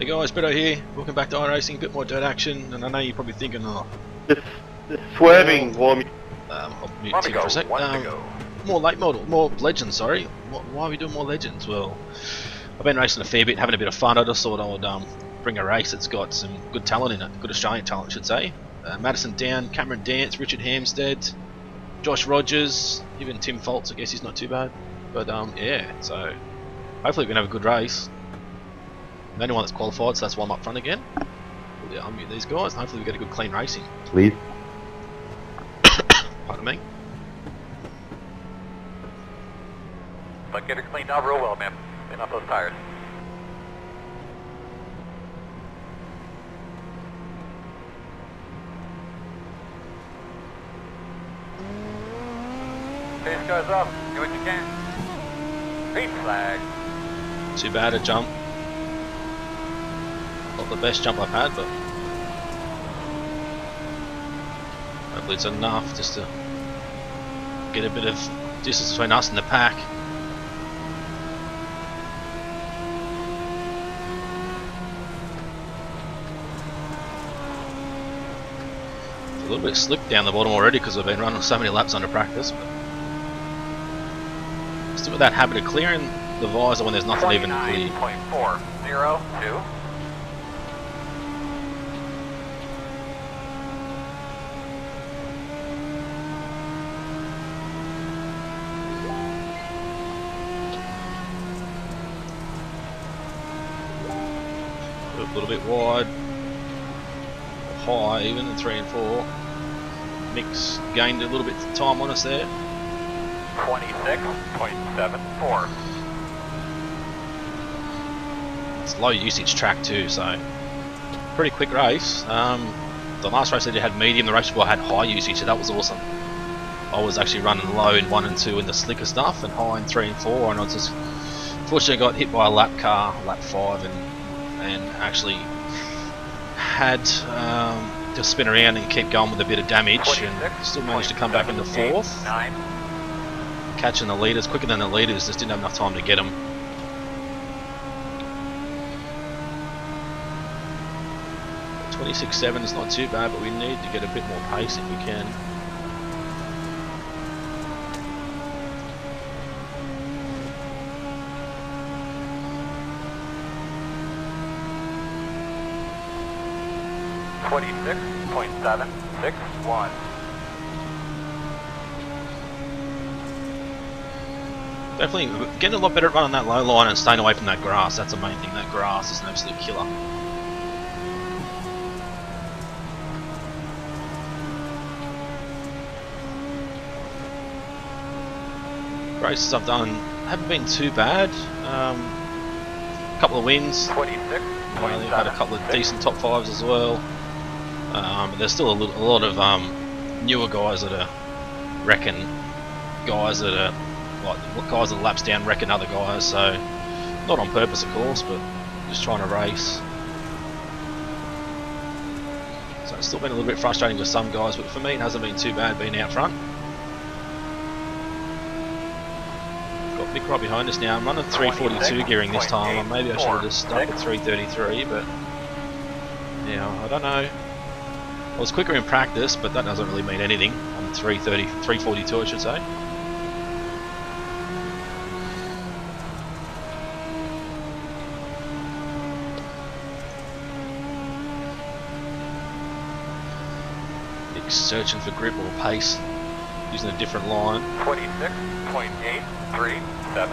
Hey guys, Beto here. Welcome back to iRacing. A bit more dirt action, and I know you're probably thinking, oh, Just swerving while I'll mute Tim for a sec. More late model, more legends. Sorry, why are we doing more legends? Well, I've been racing a fair bit, having a bit of fun. I just thought I would bring a race that's got some good talent in it, good Australian talent, I should say. Madison Down, Cameron Dance, Richard Hampstead, Josh Rogers, even Tim Foltz. I guess he's not too bad. But yeah, so hopefully we can have a good race. I'm the only one that's qualified, so that's why I'm up front again. Yeah, I'll mute these guys, and hopefully we get a good clean racing. please. Pardon me. But get her cleaned out real well, man. Clean up those tires. Pace goes up. Do what you can. Green flag. Too bad a jump. Not the best jump I've had, but hopefully it's enough just to get a bit of distance between us and the pack. It's a little bit slick down the bottom already because I've been running so many laps under practice, but still with that habit of clearing the visor when there's nothing even clear. 29.402. A little bit wide, high even in 3 and 4. Mix gained a little bit of time on us there. 26.74. It's low usage track too, so pretty quick race. The last race I did had medium, the race before I had high usage, so that was awesome. I was actually running low in 1 and 2 in the slicker stuff, and high in 3 and 4, and I was just fortunately got hit by a lap car, lap 5, and actually had to spin around and keep going with a bit of damage, and still managed to come back into 4th. Catching the leaders quicker than the leaders, just didn't have enough time to get them. 26.7 is not too bad, but we need to get a bit more pace if we can. .761. Definitely getting a lot better at running that low line and staying away from that grass. That's the main thing. That grass is an absolute killer. Races I've done haven't been too bad. A couple of wins. 26. They've had a couple of decent top 5s as well. But there's still a lot of newer guys that are wrecking guys that are like guys that laps down wrecking other guys. So not on purpose, of course, but just trying to race. So it's still been a little bit frustrating with some guys, but for me it hasn't been too bad being out front. Got Mick right behind us now. I'm running 342 gearing this time, or maybe I should have just stuck at 333, but yeah, I don't know. I was quicker in practice, but that doesn't really mean anything. I'm 342 I should say. Mick's searching for grip or pace, using a different line. 26.837. A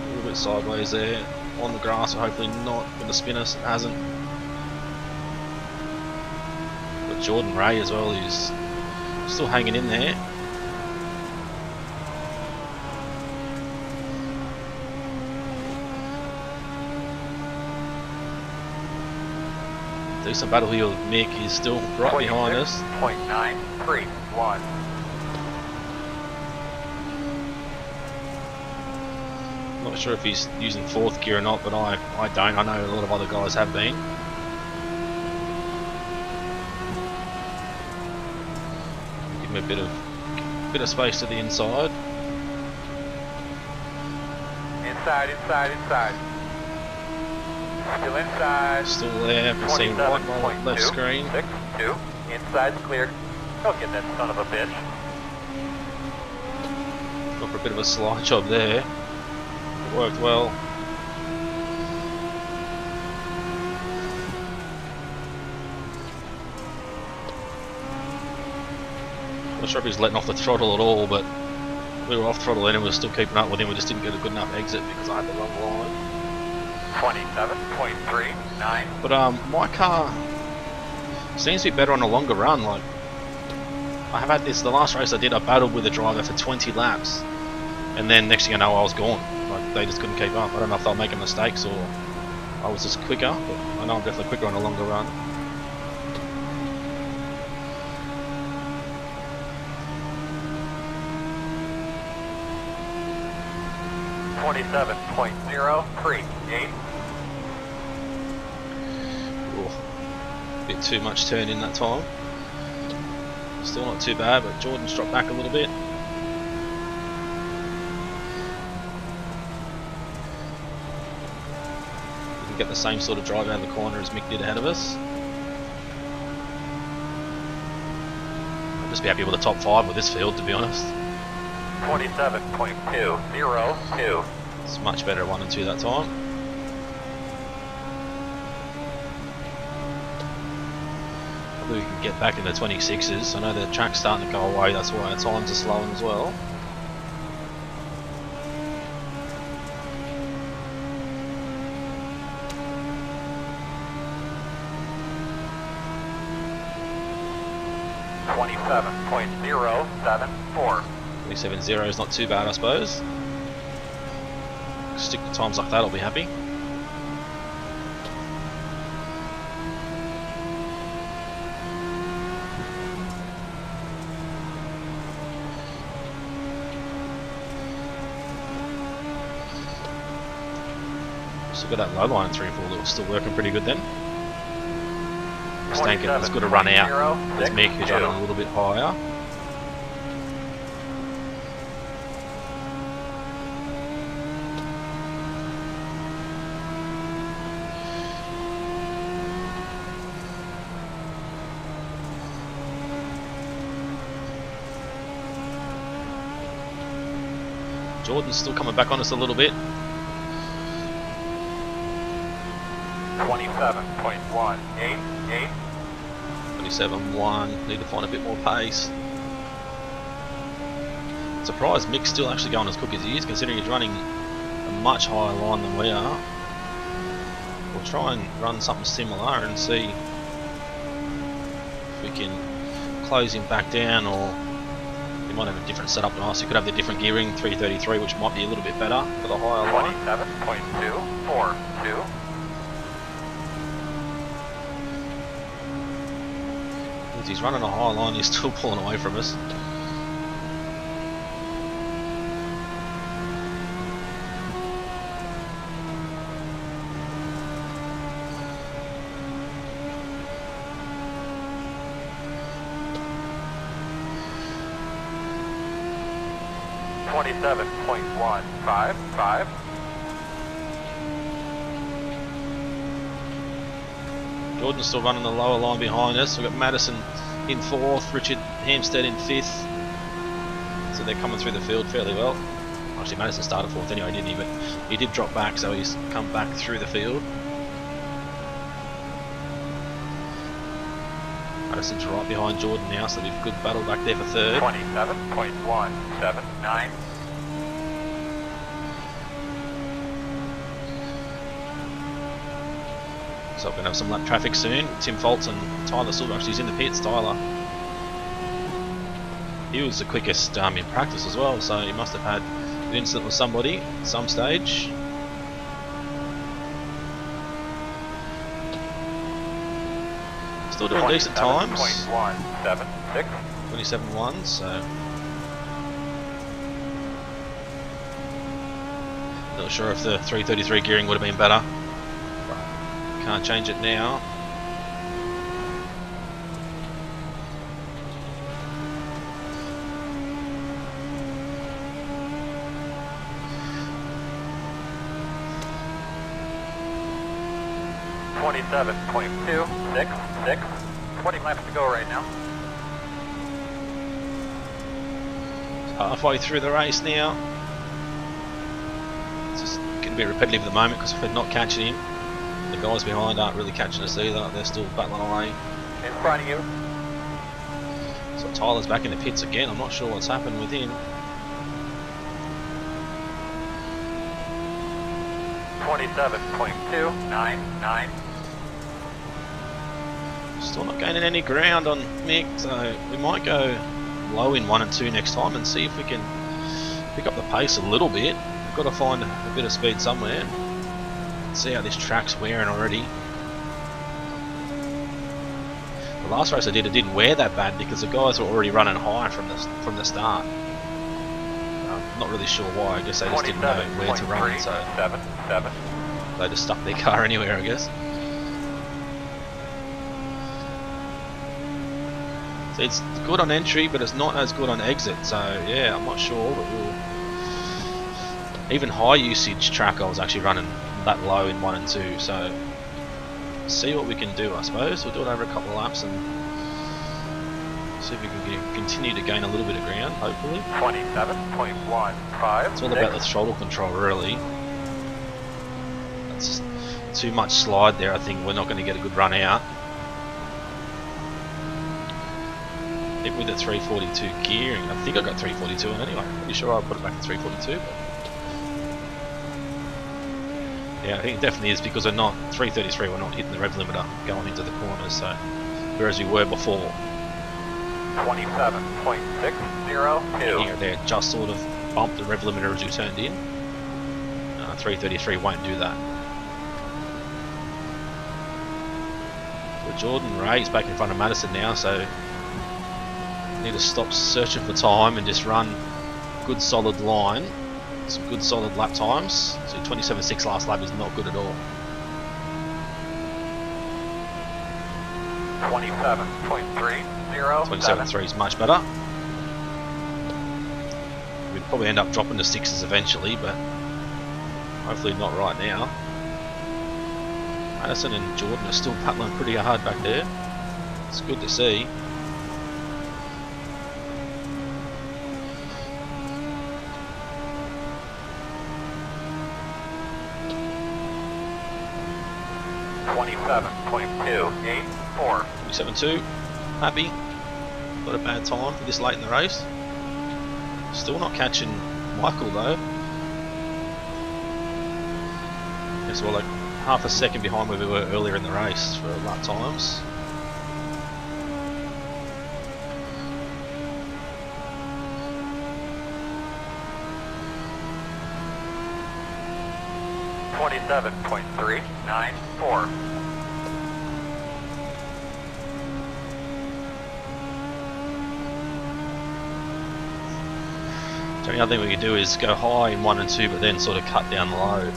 little bit sideways there on the grass, so hopefully not going to spin us. It hasn't. But Jordan Ray as well, who's still hanging in there. Decent battle here with Mick. He's still right behind us. 26.931. Not sure if he's using 4th gear or not, but I don't. I know a lot of other guys have been. Give him a bit of space to the inside. Inside. Still inside. Still there, can see right on the left screen. 6-2. Inside's clear. Don't get that son of a bitch. Got for a bit of a slide job there. It worked well. Not sure if he's letting off the throttle at all, but we were off throttle and we were still keeping up with him. We just didn't get a good enough exit because I had the wrong line. 27.39. But my car seems to be better on a longer run. Like I have had this. The last race I did, I battled with a driver for 20 laps, and then next thing I know, I was gone. Like they just couldn't keep up. I don't know if they're making mistakes or I was just quicker, but I know I'm definitely quicker on a longer run. 27.038. Bit too much turn in that time. Still not too bad, but Jordan's dropped back a little bit. Didn't get the same sort of drive out of the corner as Mick did ahead of us. I'll just be happy with the top 5 with this field, to be honest. 27.202. It's much better at 1 and 2 that time. Hopefully we can get back in the 26s. I know the track's starting to go away, that's why our times are slowing as well. .074. 27.0 is not too bad, I suppose. Stick to times like that, I'll be happy. Still got that low line 3 and 4 that was still working pretty good then. Just thinking it's good to run out. There's Mick who's running a little bit higher. Jordan's still coming back on us a little bit. 27.188. 27.1. Need to find a bit more pace. Surprised Mick's still actually going as quick as he is, considering he's running a much higher line than we are. We'll try and run something similar and see if we can close him back down, or he might have a different setup than us. He could have the different gearing, 333, which might be a little bit better for the higher line. 27.242. He's running a high line, he's still pulling away from us. .155. Jordan's still running the lower line behind us. We've got Madison in 4th, Richard Hampstead in 5th. So they're coming through the field fairly well. Actually, Madison started 4th anyway, didn't he? But he did drop back, so he's come back through the field. Madison's right behind Jordan now, so they've got a good battle back there for 3rd. 27.179. So we're going to have some lap traffic soon. Tim Foltz and Tyler Silver, actually he's in the pits, Tyler. He was the quickest in practice as well, so he must have had an incident with somebody at some stage. Still doing decent times. 27.176. 27.1, so... Not sure if the 333 gearing would have been better. Can't change it now. 27.266. 20 laps to go right now. Halfway through the race now. It's just getting a bit repetitive at the moment because we're not catching him. The guys behind aren't really catching us either. They're still battling away. In front of you. So Tyler's back in the pits again. I'm not sure what's happened with him. 27.299. Still not gaining any ground on Mick, so we might go low in 1 and 2 next time and see if we can pick up the pace a little bit. We've got to find a bit of speed somewhere. See how this track's wearing already. The last race I did, it didn't wear that bad because the guys were already running high from the start. I'm not really sure why. I guess they just didn't know where to run, so they just stuck their car anywhere, I guess. So it's good on entry, but it's not as good on exit. So yeah, I'm not sure, but even high usage track I was actually running that low in 1 and 2. So see what we can do, I suppose. We'll do it over a couple of laps and see if we can continue to gain a little bit of ground, hopefully. 27.15. It's all about the throttle control, really. That's too much slide there. I think we're not going to get a good run out. Even with the 342 gearing, I think I got 342 in anyway. Pretty sure I put it back to 342. But yeah, I think it definitely is because we're not 333. We're not hitting the rev limiter going into the corners. So whereas we were before. 27.602. Here, there, just sort of bumped the rev limiter as you turned in. 333 won't do that. So Jordan Ray's back in front of Madison now, so need to stop searching for time and just run good solid line, some good solid lap times. So 27.6 last lap is not good at all. 27.3 is much better. We'd probably end up dropping to 6s eventually, but hopefully not right now. Madison and Jordan are still paddling pretty hard back there. It's good to see. .284. 27.2. Happy. Not a bad time for this late in the race. Still not catching Michael though. Yes, well, like half a second behind where we were earlier in the race for lap times. .394. So the other thing we could do is go high in 1 and 2, but then sort of cut down low.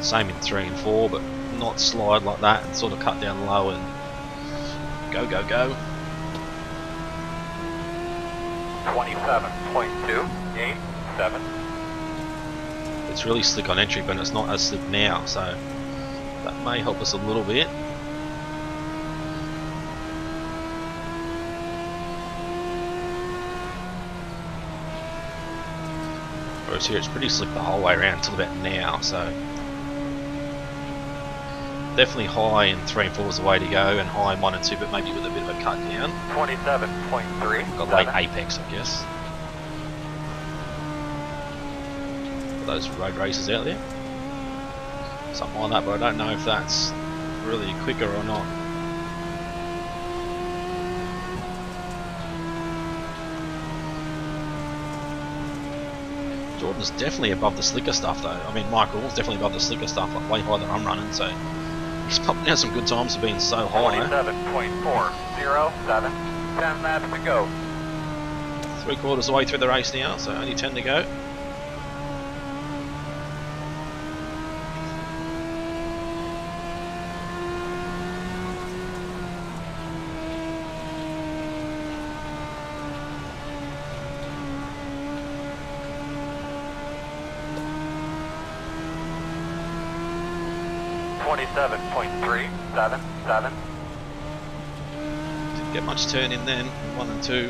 Same in 3 and 4, but not slide like that, and sort of cut down low and go, go, go. 27.287. It's really slick on entry, but it's not as slick now, so that may help us a little bit. Whereas here it's pretty slick the whole way around until about now, so definitely high in 3 and 4 is the way to go, and high in 1 and 2, but maybe with a bit of a cut down. 27.3. Got late apex, I guess. Those road races out there, something like that, but I don't know if that's really quicker or not. Jordan's definitely above the slicker stuff though. I mean, Michael's definitely above the slicker stuff, like way higher than I'm running, so he's pumping out some good times for being so high. 27.407. 10 laps to go. 3/4 of the way through the race now, so only 10 to go. 27.377. Didn't get much turn in then, 1 and 2.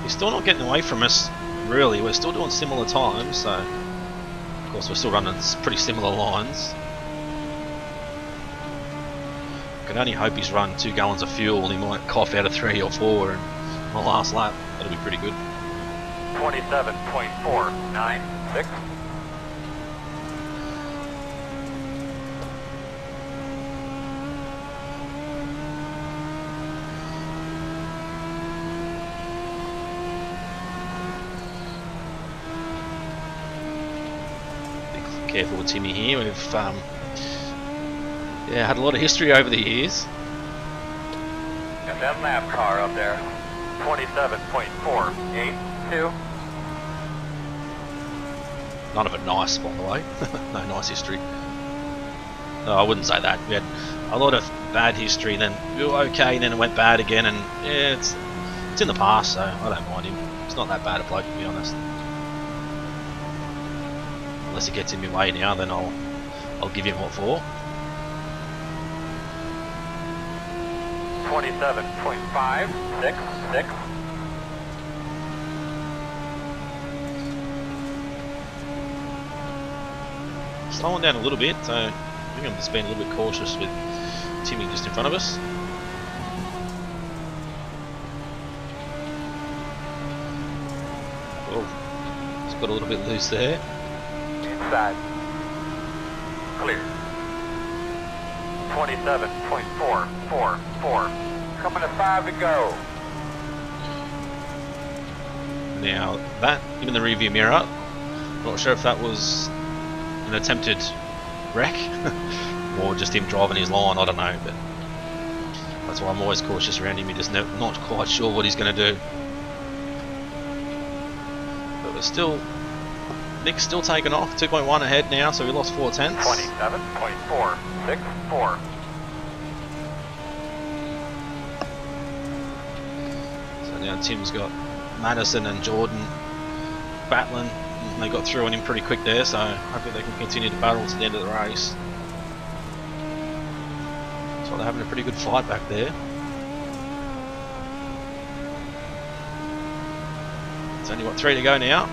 He's still not getting away from us, really. We're still doing similar times, so of course we're still running pretty similar lines. Can only hope he's run 2 gallons of fuel and he might cough out of 3 or 4 in the last lap. That'll be pretty good. 27.496. Be careful with Timmy here. We've yeah, had a lot of history over the years. And that lap car up there. 27.482. None of it nice, by the way. No nice history. No, I wouldn't say that. We had a lot of bad history, then we were okay, and then it went bad again, and yeah, it's in the past, so I don't mind him. It's not that bad a bloke, to be honest. Unless he gets in my way now, then I'll give him what for. 27.566. Slowing down a little bit, so I think I'm just being a little bit cautious with Timmy just in front of us. Oh, it's got a little bit loose there. Inside. Clear. 27.444. Coming to 5 to go. Now that, even the rearview mirror, not sure if that was an attempted wreck or just him driving his line, I don't know, but that's why I'm always cautious around him. You're just not quite sure what he's going to do. But we're still, Nick's still taking off, 2.1 ahead now, so we lost 4 tenths. 27.464. So now Tim's got Madison and Jordan battling. They got through on him pretty quick there, so hopefully they can continue to battle to the end of the race. So they're having a pretty good fight back there. It's only what, 3 to go now.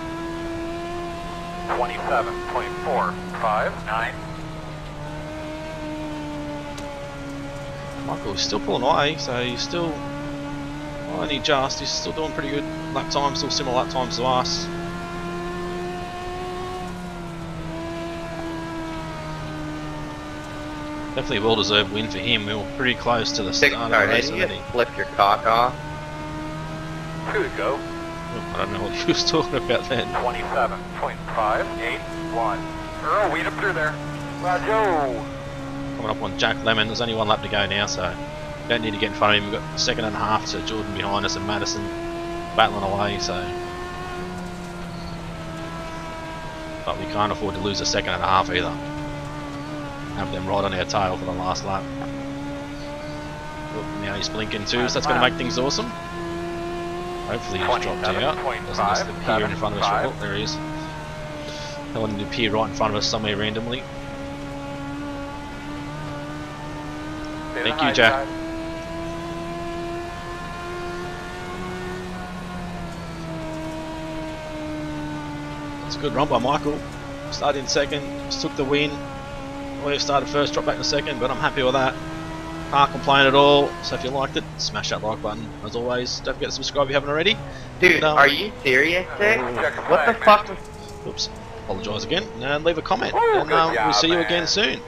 27.459. Michael's still pulling away, so he's still, well, only just, he's still doing pretty good lap times, still similar lap times to us. Definitely a well-deserved win for him. We were pretty close to the start of the race already. Flip your cock off. 2 to go. I don't know what he was talking about then. 27.581. Earl, weed up through there. Joe. Coming up on Jack Lemon. There's only 1 lap to go now, so don't need to get in front of him. We've got a second and a half to Jordan behind us and Madison battling away, so. But we can't afford to lose a second and a half either. Have them right on our tail for the last lap. Oh, now he's blinking too, so that's going to make things awesome. Hopefully he's dropped out. Doesn't just appear in front of us. Oh, there he is. I want him to appear right in front of us somewhere randomly. Thank you, Jack. That's a good run by Michael. Started in second, just took the win. We started first, dropped back to second, but I'm happy with that. Can't complain at all. So if you liked it, smash that like button. As always, don't forget to subscribe if you haven't already. Dude, are you serious, Dick? What the fuck? Oops. Apologise again, and leave a comment. And we'll see you again soon.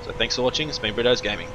So thanks for watching. It's been Brito's Gaming.